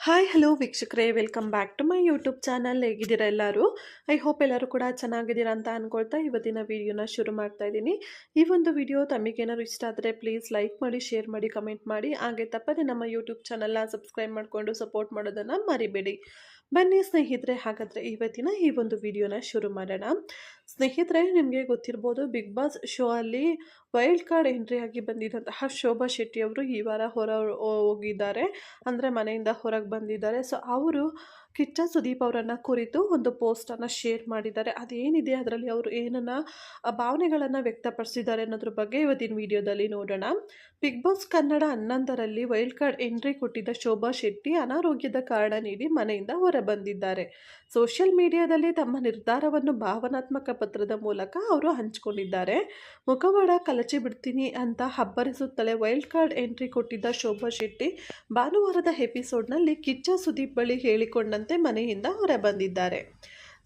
Hi hello ವೀಕ್ಷಕರೇ, welcome back to my YouTube channel. ಹೇಗಿದ್ದೀರಾ ಎಲ್ಲರೂ? ಐ ಹೋಪ್ ಎಲ್ಲರೂ ಕೂಡ ಚೆನ್ನಾಗಿದ್ದೀರಾ ಅಂತ ಅಂದ್ಕೊಳ್ತಾ ಇವತ್ತಿನ ವಿಡಿಯೋನ ಶುರು ಮಾಡ್ತಾ ಇದ್ದೀನಿ. ಈ ಒಂದು ವಿಡಿಯೋ ತಮಗೇನಾದ್ರು ಇಷ್ಟ ಆದರೆ ಪ್ಲೀಸ್ ಲೈಕ್ ಮಾಡಿ, ಶೇರ್ ಮಾಡಿ, ಕಮೆಂಟ್ ಮಾಡಿ. ಹಾಗೆ ತಪ್ಪದೆ ನಮ್ಮ ಯೂಟ್ಯೂಬ್ ಚಾನಲ್ನ ಸಬ್ಸ್ಕ್ರೈಬ್ ಮಾಡಿಕೊಂಡು ಸಪೋರ್ಟ್ ಮಾಡೋದನ್ನು ಮರಿಬೇಡಿ. ಬನ್ನಿ ಸ್ನೇಹಿತರೆ, ಹಾಗಾದರೆ ಇವತ್ತಿನ ಈ ಒಂದು ವಿಡಿಯೋನ ಶುರು ಮಾಡೋಣ. ಸ್ನೇಹಿತರೆ, ನಿಮಗೆ ಗೊತ್ತಿರ್ಬೋದು, ಬಿಗ್ ಬಾಸ್ ಶೋ ಅಲ್ಲಿ ವೈಲ್ಡ್ ಕಾರ್ಡ್ ಎಂಟ್ರಿ ಆಗಿ ಬಂದಿದ್ದಂತಹ ಶೋಭಾ ಶೆಟ್ಟಿ ಅವರು ಈ ವಾರ ಹೋಗಿದ್ದಾರೆ. ಅಂದರೆ ಮನೆಯಿಂದ ಹೊರಗೆ ಬಂದಿದ್ದಾರೆ. ಸೊ ಅವರು ಕಿಚ್ಚ ಸುದೀಪ್ ಅವರನ್ನು ಕುರಿತು ಒಂದು ಪೋಸ್ಟನ್ನು ಶೇರ್ ಮಾಡಿದ್ದಾರೆ. ಅದೇನಿದೆ ಅದರಲ್ಲಿ ಅವರು ಏನನ್ನ ಭಾವನೆಗಳನ್ನು ವ್ಯಕ್ತಪಡಿಸಿದ್ದಾರೆ ಅನ್ನೋದ್ರ ಬಗ್ಗೆ ಇವತ್ತಿನ ವಿಡಿಯೋದಲ್ಲಿ ನೋಡೋಣ. ಬಿಗ್ ಬಾಸ್ ಕನ್ನಡ 11ರಲ್ಲಿ ವೈಲ್ಡ್ ಕಾರ್ಡ್ ಎಂಟ್ರಿ ಕೊಟ್ಟಿದ್ದ ಶೋಭಾ ಶೆಟ್ಟಿ ಅನಾರೋಗ್ಯದ ಕಾರಣ ನೀಡಿ ಮನೆಯಿಂದ ಹೊರಬಂದಿದ್ದಾರೆ. ಸೋಷಿಯಲ್ ಮೀಡಿಯಾದಲ್ಲಿ ತಮ್ಮ ನಿರ್ಧಾರವನ್ನು ಭಾವನಾತ್ಮಕ ಪತ್ರದ ಮೂಲಕ ಅವರು ಹಂಚಿಕೊಂಡಿದ್ದಾರೆ. ಮುಖವಾಡ ಕಲಚಿ ಬಿಡ್ತೀನಿ ಅಂತ ಹಬ್ಬರಿಸುತ್ತಲೇ ವೈಲ್ಡ್ ಕಾರ್ಡ್ ಎಂಟ್ರಿ ಕೊಟ್ಟಿದ್ದ ಶೋಭಾ ಶೆಟ್ಟಿ ಭಾನುವಾರದ ಎಪಿಸೋಡ್ನಲ್ಲಿ ಕಿಚ್ಚ ಸುದೀಪ್ ಬಳಿ ಹೇಳಿಕೊಂಡಂತೆ ಮನೆಯಿಂದ ಹೊರಬಂದಿದ್ದಾರೆ.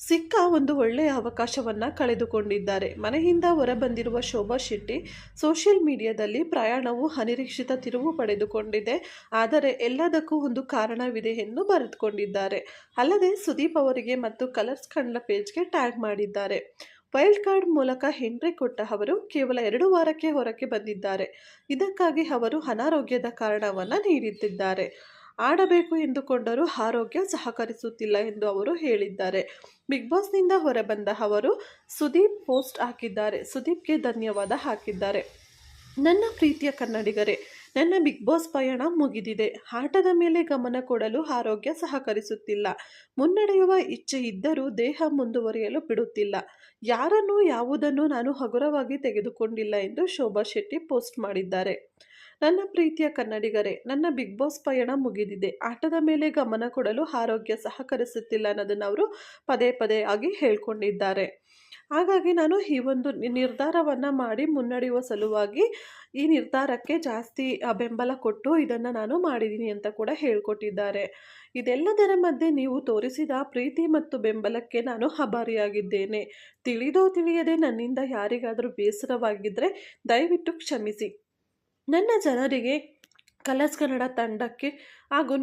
ಸಿಕ್ಕ ಒಂದು ಒಳ್ಳೆಯ ಅವಕಾಶವನ್ನು ಕಳೆದುಕೊಂಡಿದ್ದಾರೆ. ಮನೆಯಿಂದ ಹೊರಬಂದಿರುವ ಶೋಭಾ ಶೆಟ್ಟಿ ಸೋಷಿಯಲ್ ಮೀಡಿಯಾದಲ್ಲಿ ಪ್ರಯಾಣವು ಅನಿರೀಕ್ಷಿತ ತಿರುವು ಪಡೆದುಕೊಂಡಿದೆ, ಆದರೆ ಎಲ್ಲದಕ್ಕೂ ಒಂದು ಕಾರಣವಿದೆ ಎಂದು ಬರೆದುಕೊಂಡಿದ್ದಾರೆ. ಅಲ್ಲದೆ ಸುದೀಪ್ ಅವರಿಗೆ ಮತ್ತು ಕಲರ್ಸ್ ಕನ್ನಡ ಪೇಜ್ಗೆ ಟ್ಯಾಗ್ ಮಾಡಿದ್ದಾರೆ. ವೈಲ್ಡ್ ಕಾರ್ಡ್ ಮೂಲಕ ಎಂಟ್ರಿ ಕೊಟ್ಟ ಅವರು ಕೇವಲ 2 ವಾರಕ್ಕೆ ಹೊರಗೆ ಬಂದಿದ್ದಾರೆ. ಇದಕ್ಕಾಗಿ ಅವರು ಅನಾರೋಗ್ಯದ ಕಾರಣವನ್ನು ನೀಡುತ್ತಿದ್ದಾರೆ. ಆಡಬೇಕು ಎಂದುಕೊಂಡರೂ ಆರೋಗ್ಯ ಸಹಕರಿಸುತ್ತಿಲ್ಲ ಎಂದು ಅವರು ಹೇಳಿದ್ದಾರೆ. ಬಿಗ್ ಬಾಸ್ನಿಂದ ಹೊರಬಂದ ಅವರು ಸುದೀಪ್ ಪೋಸ್ಟ್ ಹಾಕಿದ್ದಾರೆ. ಸುದೀಪ್ಗೆ ಧನ್ಯವಾದ ಹಾಕಿದ್ದಾರೆ. ನನ್ನ ಪ್ರೀತಿಯ ಕನ್ನಡಿಗರೇ, ನನ್ನ ಬಿಗ್ ಬಾಸ್ ಪಯಣ ಮುಗಿದಿದೆ. ಆಟದ ಮೇಲೆ ಗಮನ ಕೊಡಲು ಆರೋಗ್ಯ ಸಹಕರಿಸುತ್ತಿಲ್ಲ. ಮುನ್ನಡೆಯುವ ಇಚ್ಛೆ ಇದ್ದರೂ ದೇಹ ಮುಂದುವರಿಯಲು ಬಿಡುತ್ತಿಲ್ಲ. ಯಾರನ್ನೂ ಯಾವುದನ್ನು ನಾನು ಹಗುರವಾಗಿ ತೆಗೆದುಕೊಂಡಿಲ್ಲ ಎಂದು ಶೋಭಾ ಶೆಟ್ಟಿ ಪೋಸ್ಟ್ ಮಾಡಿದ್ದಾರೆ. ನನ್ನ ಪ್ರೀತಿಯ ಕನ್ನಡಿಗರೇ, ನನ್ನ ಬಿಗ್ ಬಾಸ್ ಪಯಣ ಮುಗಿದಿದೆ. ಆಟದ ಮೇಲೆ ಗಮನ ಕೊಡಲು ಆರೋಗ್ಯ ಸಹಕರಿಸುತ್ತಿಲ್ಲ ಅನ್ನೋದನ್ನು ಅವರು ಪದೇ ಪದೇ ಆಗಿ ಹೇಳ್ಕೊಂಡಿದ್ದಾರೆ. ಹಾಗಾಗಿ ನಾನು ಈ ಒಂದು ನಿರ್ಧಾರವನ್ನು ಮಾಡಿ ಮುನ್ನಡೆಯುವ ಸಲುವಾಗಿ ಈ ನಿರ್ಧಾರಕ್ಕೆ ಜಾಸ್ತಿ ಬೆಂಬಲ ಕೊಟ್ಟು ಇದನ್ನು ನಾನು ಮಾಡಿದ್ದೀನಿ ಅಂತ ಕೂಡ ಹೇಳ್ಕೊಟ್ಟಿದ್ದಾರೆ. ಇದೆಲ್ಲದರ ಮಧ್ಯೆ ನೀವು ತೋರಿಸಿದ ಪ್ರೀತಿ ಮತ್ತು ಬೆಂಬಲಕ್ಕೆ ನಾನು ಆಭಾರಿಯಾಗಿದ್ದೇನೆ. ತಿಳಿದೋ ತಿಳಿಯದೆ ನನ್ನಿಂದ ಯಾರಿಗಾದರೂ ಬೇಸರವಾಗಿದ್ದರೆ ದಯವಿಟ್ಟು ಕ್ಷಮಿಸಿ. ನನ್ನ ಜನರಿಗೆ, ಕಲರ್ಸ್ ಕನ್ನಡ ತಂಡಕ್ಕೆ ಹಾಗೂ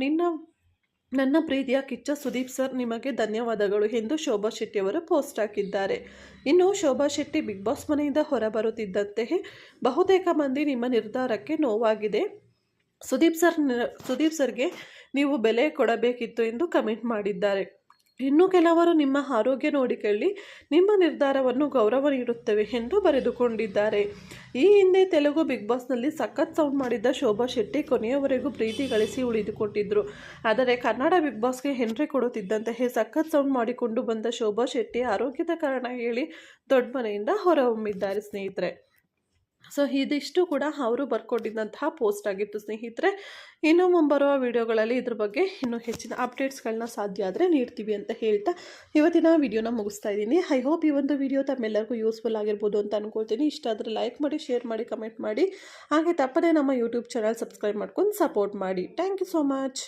ನನ್ನ ಪ್ರೀತಿಯ ಕಿಚ್ಚ ಸುದೀಪ್ ಸರ್, ನಿಮಗೆ ಧನ್ಯವಾದಗಳು ಎಂದು ಶೋಭಾ ಶೆಟ್ಟಿ ಅವರು ಪೋಸ್ಟ್ ಹಾಕಿದ್ದಾರೆ. ಇನ್ನು ಶೋಭಾ ಶೆಟ್ಟಿ ಬಿಗ್ ಬಾಸ್ ಮನೆಯಿಂದ ಹೊರಬರುತ್ತಿದ್ದಂತೆಯೇ ಬಹುತೇಕ ಮಂದಿ ನಿಮ್ಮ ನಿರ್ಧಾರಕ್ಕೆ ನೋವಾಗಿದೆ, ಸುದೀಪ್ ಸರ್ಗೆ ನೀವು ಬೆಲೆ ಕೊಡಬೇಕಿತ್ತು ಎಂದು ಕಮೆಂಟ್ ಮಾಡಿದ್ದಾರೆ. ಇನ್ನು ಕೆಲವರು ನಿಮ್ಮ ಆರೋಗ್ಯ ನೋಡಿಕೊಳ್ಳಿ, ನಿಮ್ಮ ನಿರ್ಧಾರವನ್ನು ಗೌರವ ನೀಡುತ್ತೇವೆ ಎಂದು ಬರೆದುಕೊಂಡಿದ್ದಾರೆ. ಈ ಹಿಂದೆ ತೆಲುಗು ಬಿಗ್ ಬಾಸ್ನಲ್ಲಿ ಸಖತ್ ಸೌಂಡ್ ಮಾಡಿದ್ದ ಶೋಭಾ ಶೆಟ್ಟಿ ಕೊನೆಯವರೆಗೂ ಪ್ರೀತಿ ಗಳಿಸಿ ಉಳಿದುಕೊಂಡಿದ್ದರು. ಆದರೆ ಕನ್ನಡ ಬಿಗ್ ಬಾಸ್ಗೆ ಎಂಟ್ರಿ ಕೊಡುತ್ತಿದ್ದಂತೆಯೇ ಸಖತ್ ಸೌಂಡ್ ಮಾಡಿಕೊಂಡು ಬಂದ ಶೋಭಾ ಶೆಟ್ಟಿ ಆರೋಗ್ಯದ ಕಾರಣ ಹೇಳಿ ದೊಡ್ಡ ಮನೆಯಿಂದ ಹೊರಹೊಮ್ಮಿದ್ದಾರೆ ಸ್ನೇಹಿತರೆ. ಸೊ ಇದಿಷ್ಟು ಕೂಡ ಅವರು ಬರ್ಕೊಂಡಿದ್ದಂತಹ ಪೋಸ್ಟ್ ಆಗಿತ್ತು ಸ್ನೇಹಿತರೆ. ಇನ್ನು ಮುಂಬರುವ ವಿಡಿಯೋಗಳಲ್ಲಿ ಇದ್ರ ಬಗ್ಗೆ ಇನ್ನೂ ಹೆಚ್ಚಿನ ಅಪ್ಡೇಟ್ಸ್ಗಳನ್ನ ಸಾಧ್ಯ ಆದರೆ ನೀಡ್ತೀವಿ ಅಂತ ಹೇಳ್ತಾ ಇವತ್ತಿನ ವಿಡಿಯೋನ ಮುಗಿಸ್ತಾ ಇದ್ದೀನಿ. ಐ ಹೋಪ್ ಈ ಒಂದು ವಿಡಿಯೋ ತಮ್ಮೆಲ್ಲರಿಗೂ ಯೂಸ್ಫುಲ್ ಆಗಿರ್ಬೋದು ಅಂತ ಅಂದ್ಕೊಳ್ತೀನಿ. ಇಷ್ಟ ಆದರೆ ಲೈಕ್ ಮಾಡಿ, ಶೇರ್ ಮಾಡಿ, ಕಮೆಂಟ್ ಮಾಡಿ. ಹಾಗೆ ತಪ್ಪದೇ ನಮ್ಮ ಯೂಟ್ಯೂಬ್ ಚಾನಲ್ ಸಬ್ಸ್ಕ್ರೈಬ್ ಮಾಡ್ಕೊಂಡು ಸಪೋರ್ಟ್ ಮಾಡಿ. Thank you so much.